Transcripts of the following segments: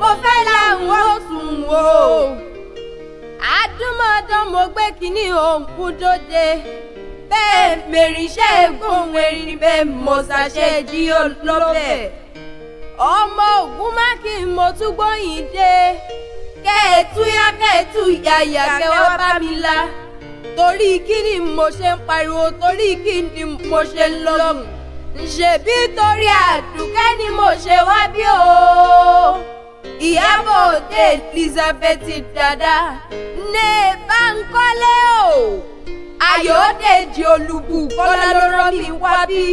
mo fẹ́ làwọn ò sùn o. Àdúmọ̀dán mo gbé kíní òǹkùn dóde. Bẹ́ẹ̀ mèrìṣẹ́ gbóhùn erin bẹ́ẹ̀ mo ṣàṣẹ jí olóbẹ̀. Ọmọ ògún má kí n mo tún gbóyìn dé. Kẹ́ẹ̀tú yá kẹ́ẹ̀tú yàyà kẹwàá bá mi la. Torí kí ni mo ṣe ń pariwo, torí kí ni mo ṣe ń lọ́gùn. Ṣèbí torí Àdùkẹ́ ni mo ṣe wá bí o. Ìyábọ̀ Òde Elizabeth dada ní Bánkọ́lé o. Ayọ̀dèjì Olúbùkọ́lá ló rán mi wá bí.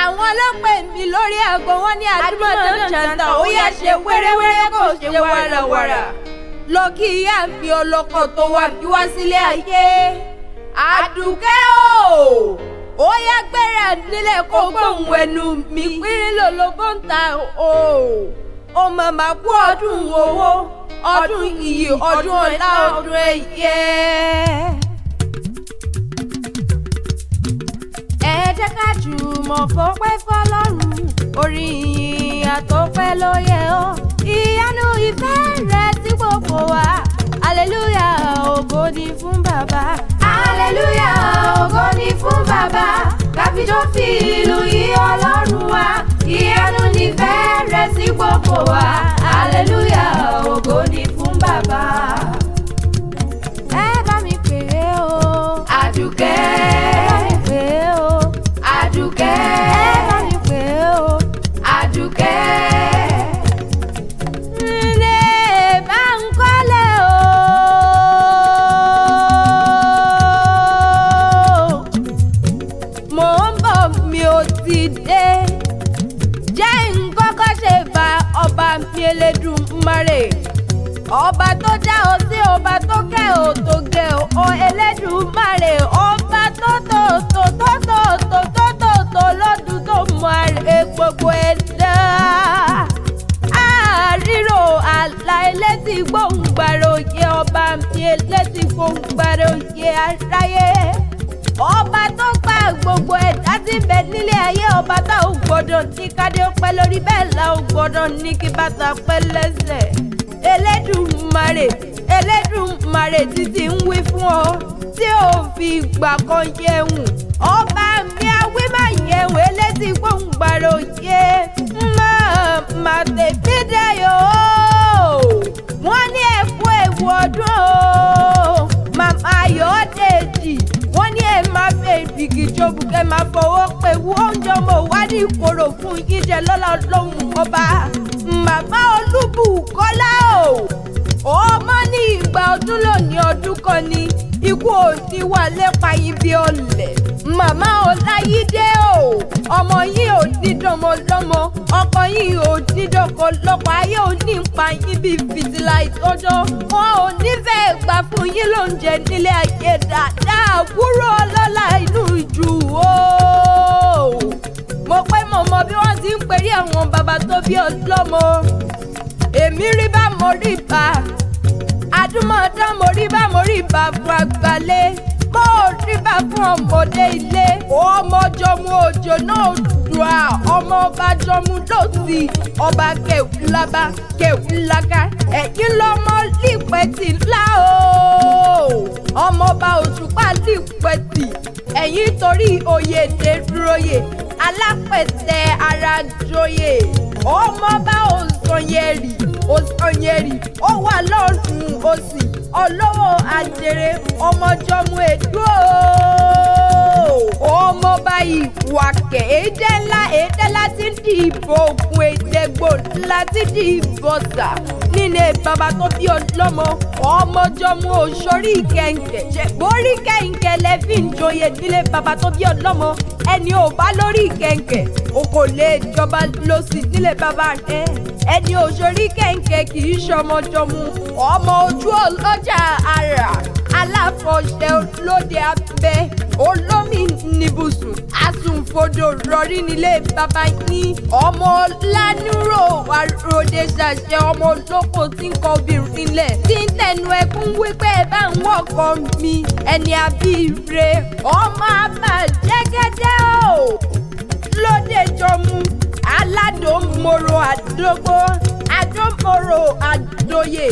Àwọn ọlọ́pàá mi lórí aago wọn ní Àdúmọ̀dán jàǹtà ó yá ṣe wéréwéré kò ṣe wàràwàrà. Lọ kí ìyá mi ọlọ́kọ̀ tó wá bí wá sílé ayé. Àdùkẹ́ o, ó yá gbéra nílẹ̀ kó gbóhùn ẹnu mi pínrín lólobó ń ta o. Ó màmá kú ọdún owó, ọdún iyì, ọdún ọlá, ọdún ẹyẹ. Ẹ jẹ́ ká jùmọ̀ fọpẹ́ fọlọ́run, orin ìyìn àtọpẹ́ ló yẹ ọ́. Ìyanu ìfẹ́ rẹ̀ sí gbogbo wa. Aleluya, ògo ni fún bàbá. Aleluya, ògo ni fún bàbá. Káfíjọ́ fi ìlú yí Ọlọ́run wa. Ìyanu nífẹ́ rẹ̀ sí gbogbo wa. Aleluya, ògo ni fún bàbá. Ẹ bá mi pè é o. Àdùkẹ́. Ẹ bá mi pè é o. Àdùkẹ́. Ẹ bá mi pè é o. Àdùkẹ́. Elédùmarè ọba tó dá ọ sí, ọba tó kẹ́ ò tó gẹ̀ ọ Elédùmarè ọba tó lọ́dún tó mọ àrè gbogbo ẹ̀dá. Àrírò àlà elétí gbòǹgbàròyé ọba mi elétí gbòǹgbàròyé aráyé. Ọba tó gba gbogbo ẹ̀dá tí ń bẹ nílé ayé, ọba tá ò gbọdọ̀ ní kádé pẹ́ lórí bẹ́ẹ̀ la ò gbọdọ̀ ní kí bàtà pẹ́ lẹ́sẹ̀. Elédùmarè títí ń wí fún ọ tí ò fi ìgbà kan yẹ̀wùn. Ọba mi awí má yẹ̀wùn elétí gbòǹgbàròyé má tètè dayọ̀ wọ́n ní ẹ̀kú ewu ọdún o. Màmá Ayọ̀dèjì wọ́n ní ẹ máa fẹ́ ìbìkì jòbù kẹ́ máa fọwọ́ pé oúnjẹ ọmọ ìwádìí ìkorò fún jíjẹ lọ́la lóhùn ọba. Màmá Olúbùkọ́lá o, ọmọ ní ìgbà ọdún lónìí ọdún kan ni ikú ò ní wà lépa yín bí ọ̀lẹ̀. Màmá Ọláyídé o, ọmọ yìí ò ní dánmọ lọ́mọ, ọkọ yìí ò ní dọ́kọ lọ́kọ, ayé ò ní pa yín bí fìtílà ìtọ́jọ́. Wọn ò nífẹ̀ẹ́ gbà fún yín lóúnjẹ nílé ayé dáadáa. Àbúrò ọlọ́lá inú ìjù o. Mo pẹ́ mọ̀ mọ́ bí wọ́n ti ń perí àwọn bàbá tó bí ọlọ́mọ. Èmi rí bá mo rí bá. Àdúmọ̀dán mo rí bá fún àgbálẹ̀. Mo rí bá fún ọmọdé ilé. Ọmọ jọmú òjò náà dùà. Ọmọ ọba jọmú lòsì. Ọba kẹwùlábá kẹwùláká. Ẹ̀yin lọ́mọ lípẹ̀tì ńlá o. Ọmọọba Òṣùpá lípẹ̀tì. Ẹ̀yin torí oyè dèròyè. Alápẹ̀tẹ̀ ara joyè. Ọmọọba Òsànyẹ̀rì ó wà lọ́rùn òsì. Olówó àjèrè ọmọjọmú èdú o. Ọmọọba Ìwàkẹ̀ èdè ńlá tí ń di ìbò ògùn èdègbò ńlá tí di ìbò sà. Nílé bàbá tó bí ọlọ́mọ ọmọjọmú òṣòrí kẹ̀ǹkẹ̀. Ṣègbórí kẹ̀ǹkẹ̀ lẹ́fì ń joyè nílé bàbá tó bí ọlọ́mọ. Ẹni ò bá lórí kẹ̀ǹkẹ̀ o kò lè jọba lọ́sì nílé bàbá rẹ̀. Ẹni òṣòrí kẹ̀ǹkẹ̀ kì í ṣọmọjọmú. Ọmọ ojú ọlọ́jà àrà aláfọ̀ṣẹ olóde abẹ olómi níbùsùn asùnfodò rọrí nílé bàbá yín. Ọmọ lánúrò àròdè ṣàṣẹ ọmọ olóko tí ń kọ obìnrin lẹ̀ tí ń tẹnu ẹkún wípé ẹ bá ń wọ̀kọ mi ẹni àbíire. Ọmọ àbàjẹ́gẹ́dẹ́ o lóde jọmú aládòmoro àdógó àdómọ̀rò àdóyè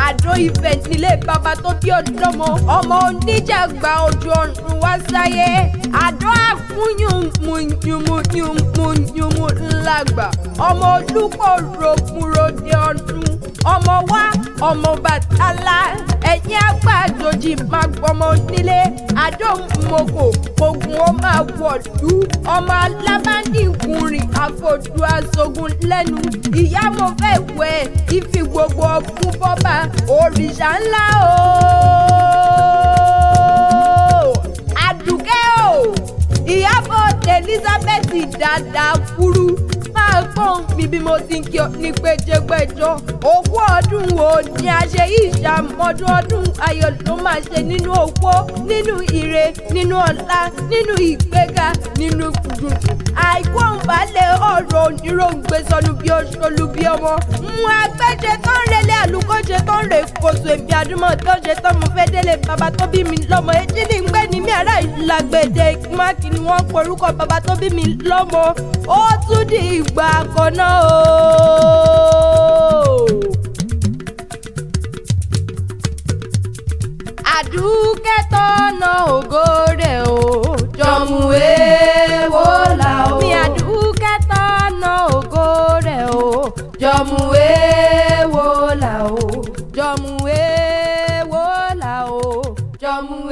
àdó Ifẹ̀ nílé bàbá tó bí ọlọ́mọ ọmọ oníjàgbá ojú ọ̀run wá sáyé àdó àkúnyùmùnyùmùnyùmùnyùmù ńlágbà ọmọ olúkọ̀ rògbòròdé ọdún ọmọ wa ọmọ Bàtálá ẹ̀yìn àgbà àjòjì máa gbọmọ nílé àdómọ̀kò ogun ó máa wọ̀lú ọmọ alábàndìkùnrin àfọ̀dù aṣogun lẹ́nu ìyá mo fẹ́ wẹ̀ ìfi gbogbo ọkùn bọ́bà òrìṣà ńlá o Àdùkẹ́ o Ìyábọ̀ Elizabeth dáadáa kúrú máa gbọ́n mi bí mo ti ń kí ọ ní péjẹgbẹ́jọ òkú ọdún wo ni a ṣe ìṣàmọ́dún ọdún ayọ̀ ló máa ṣe nínú òpó nínú ire nínú ọlá nínú ìgbéga nínú dùdù àìkú òǹbalẹ̀ ọ̀rọ̀ oníròǹgbé sọnù bí oṣooṣù bí ọmọ agbẹ́jẹ tó ń relé àlùkọ́jẹ tó ń rè kóso èmi àdúmọ̀ tó ń ṣe tán mo fẹ́ délé bàbá tó bí mi lọ́mọ etí ní gbé ní mi ará ìlàgbèdè mákì ni wọ́n porúkọ bàbá tó bí mi lọ́mọ ó tún di ìgbà kan náà o. Àdùkẹ́ tọ́nà ògo rẹ̀ o jọ̀mùwé wò là o. Mi Àdùkẹ́ tọ́nà ògo rẹ̀ o jọ̀mùwé wò là o. Jọ̀mùwé wò là o. Jọ̀mùwé.